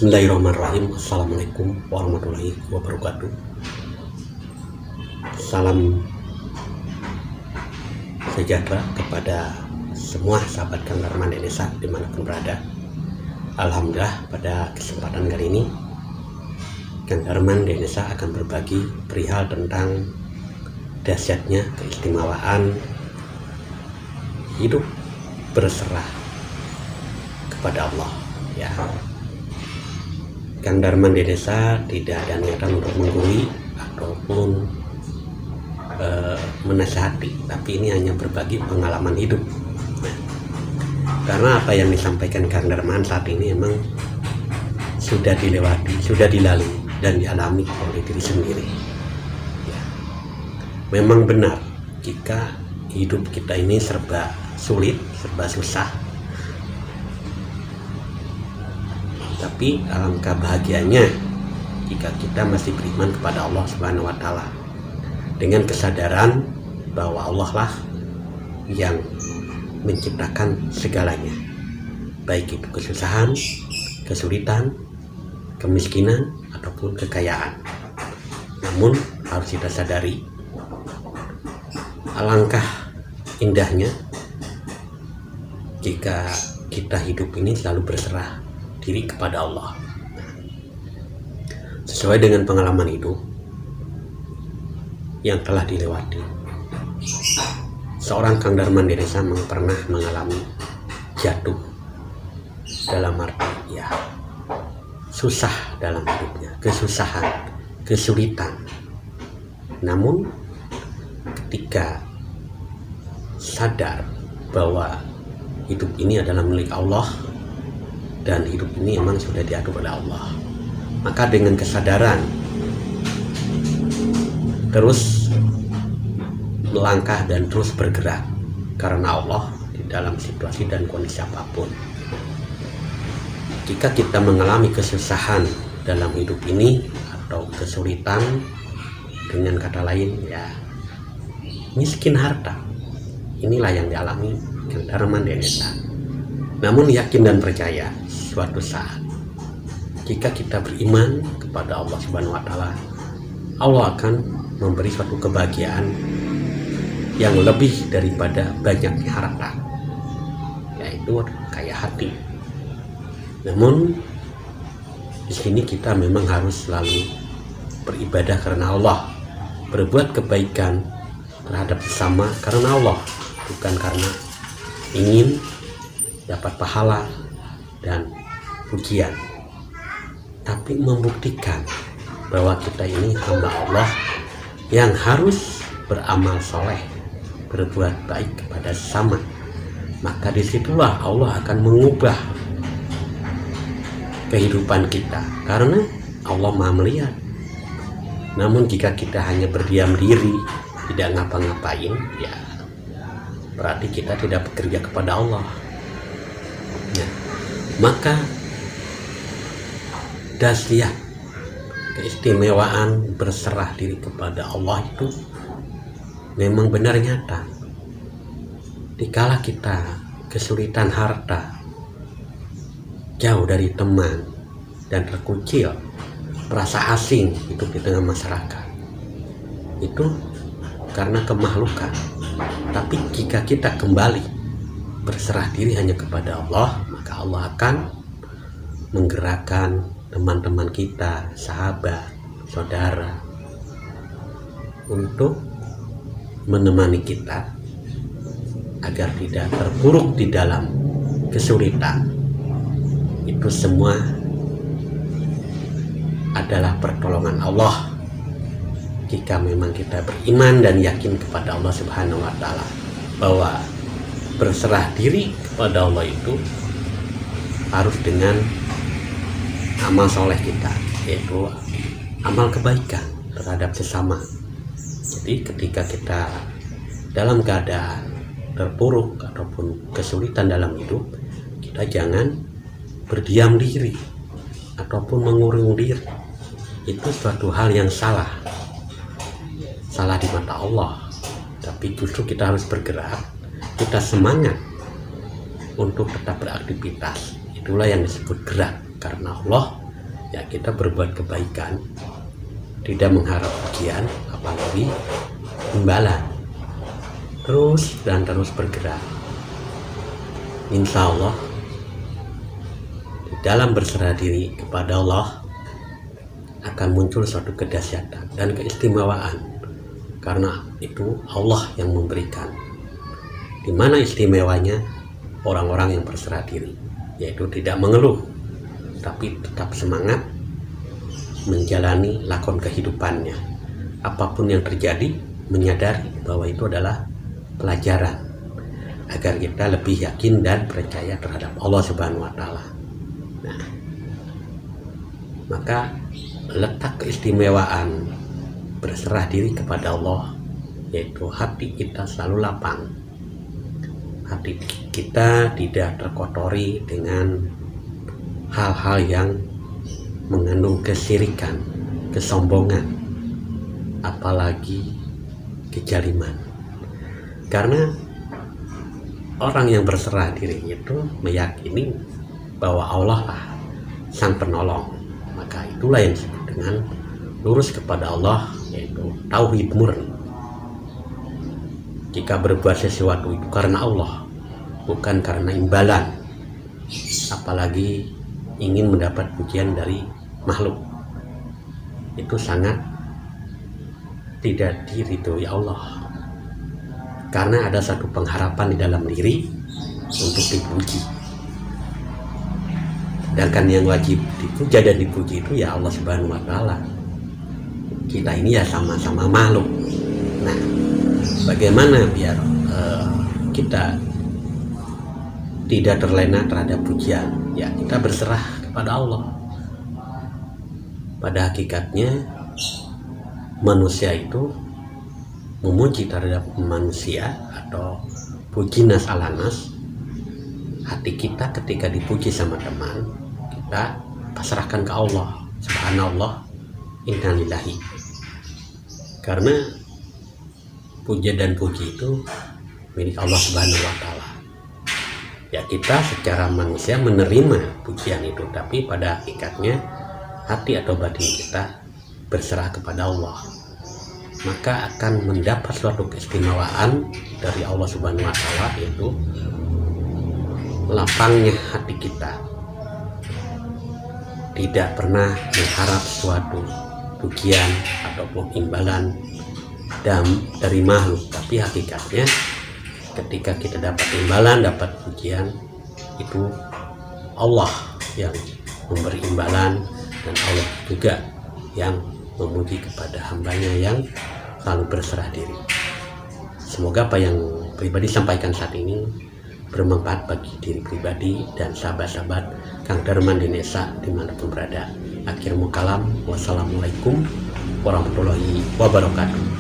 Bismillahirrahmanirrahim. Assalamualaikum warahmatullahi wabarakatuh. Salam sejahtera kepada semua sahabat Kang Darman Desa dimanapun berada. Alhamdulillah, pada kesempatan kali ini Kang Darman Desa akan berbagi perihal tentang dahsyatnya keistimewaan hidup berserah kepada Allah. Ya, Kang Darman Desa tidak ada niatan untuk menggurui ataupun menasihati, tapi ini hanya berbagi pengalaman hidup. Nah, karena apa yang disampaikan Kang Darman saat ini memang sudah dilewati, sudah dilalui dan dialami oleh diri sendiri. Ya, memang benar jika hidup kita ini serba sulit, serba susah. Tapi alangkah bahagianya jika kita masih beriman kepada Allah Subhanahu wa Ta'ala, dengan kesadaran bahwa Allah lah yang menciptakan segalanya, baik itu kesusahan, kesulitan, kemiskinan ataupun kekayaan. Namun harus kita sadari, alangkah indahnya jika kita hidup ini selalu berserah diri kepada Allah. Sesuai dengan pengalaman hidup yang telah dilewati, seorang Kang Darman Desa pernah mengalami jatuh, dalam arti ya susah dalam hidupnya, kesusahan, kesulitan. Namun ketika sadar bahwa hidup ini adalah milik Allah dan hidup ini memang sudah diatur oleh Allah, maka dengan kesadaran terus melangkah dan terus bergerak karena Allah di dalam situasi dan kondisi apapun. Jika kita mengalami kesusahan dalam hidup ini atau kesulitan, dengan kata lain ya miskin harta, inilah yang dialami Kang Darman Desa. Namun yakin dan percaya, suatu saat jika kita beriman kepada Allah Subhanahu wa Ta'ala, Allah akan memberi suatu kebahagiaan yang lebih daripada banyaknya harta, yaitu kaya hati. Namun di sini kita memang harus selalu beribadah karena Allah, berbuat kebaikan terhadap sesama karena Allah, bukan karena ingin dapat pahala dan pujian, tapi membuktikan bahwa kita ini hamba Allah yang harus beramal soleh, berbuat baik kepada sesama. Maka disitulah Allah akan mengubah kehidupan kita, karena Allah Maha melihat. Namun jika kita hanya berdiam diri, tidak ngapa-ngapain, ya berarti kita tidak bekerja kepada Allah. Ya, maka dahsyat keistimewaan berserah diri kepada Allah itu memang benar nyata. Dikala kita kesulitan harta, jauh dari teman dan terkucil, merasa asing hidup di tengah masyarakat, itu karena kemakhlukan. Tapi jika kita kembali berserah diri hanya kepada Allah, maka Allah akan menggerakkan teman-teman kita, sahabat, saudara, untuk menemani kita agar tidak terpuruk di dalam kesulitan. Itu semua adalah pertolongan Allah jika memang kita beriman dan yakin kepada Allah Subhanahu wa Ta'ala, bahwa berserah diri kepada Allah itu harus dengan amal soleh kita, yaitu amal kebaikan terhadap sesama. Jadi ketika kita dalam keadaan terpuruk ataupun kesulitan dalam hidup, kita jangan berdiam diri ataupun mengurung diri. Itu suatu hal yang salah di mata Allah. Tapi justru kita harus bergerak, kita semangat untuk tetap beraktivitas. Itulah yang disebut gerak, karena Allah ya kita berbuat kebaikan, tidak mengharap pujian, apalagi imbalan, terus bergerak. Insya Allah di dalam berserah diri kepada Allah akan muncul suatu kedahsyatan dan keistimewaan, karena itu Allah yang memberikan. Di mana istimewanya orang-orang yang berserah diri, yaitu tidak mengeluh tapi tetap semangat menjalani lakon kehidupannya. Apapun yang terjadi, menyadari bahwa itu adalah pelajaran agar kita lebih yakin dan percaya terhadap Allah Subhanahu wa Ta'ala. Nah, maka letak keistimewaan berserah diri kepada Allah, yaitu hati kita selalu lapang, hati kita tidak terkotori dengan hal-hal yang mengandung kesyirikan, kesombongan, apalagi kejaliman. Karena orang yang berserah diri itu meyakini bahwa Allah lah sang penolong, maka itulah yang disebut dengan lurus kepada Allah, yaitu tauhid murni. Jika berbuat sesuatu itu karena Allah, bukan karena imbalan, apalagi ingin mendapat pujian dari makhluk, itu sangat tidak diridhoi Allah, karena ada satu pengharapan di dalam diri untuk dipuji. Sedangkan yang wajib dipuja dan dipuji itu ya Allah Subhanahu wa Ta'ala. Kita ini ya sama-sama makhluk. Nah, bagaimana biar kita tidak terlena terhadap pujian? Ya, kita berserah kepada Allah. Pada hakikatnya manusia itu memuji terhadap manusia atau puji nas ala nas. Hati kita ketika dipuji sama teman, kita pasrahkan ke Allah. Subhanallah, innalillahi. Karena puja dan puji itu milik Allah Subhanahu wa Ta'ala. Ya, kita secara manusia menerima pujian itu, tapi pada hakikatnya hati atau batin kita berserah kepada Allah, maka akan mendapat suatu keistimewaan dari Allah Subhanahu wa Ta'ala, yaitu lapangnya hati kita, tidak pernah mengharap suatu pujian ataupun imbalan dari makhluk, tapi hakikatnya ketika kita dapat imbalan, dapat pujian, itu Allah yang memberi imbalan, dan Allah juga yang memuji kepada hambanya yang selalu berserah diri. Semoga apa yang pribadi sampaikan saat ini bermanfaat bagi diri pribadi dan sahabat-sahabat Kang Darman di Nesa dimanapun berada. Akhirul kalam, wassalamualaikum warahmatullahi wabarakatuh.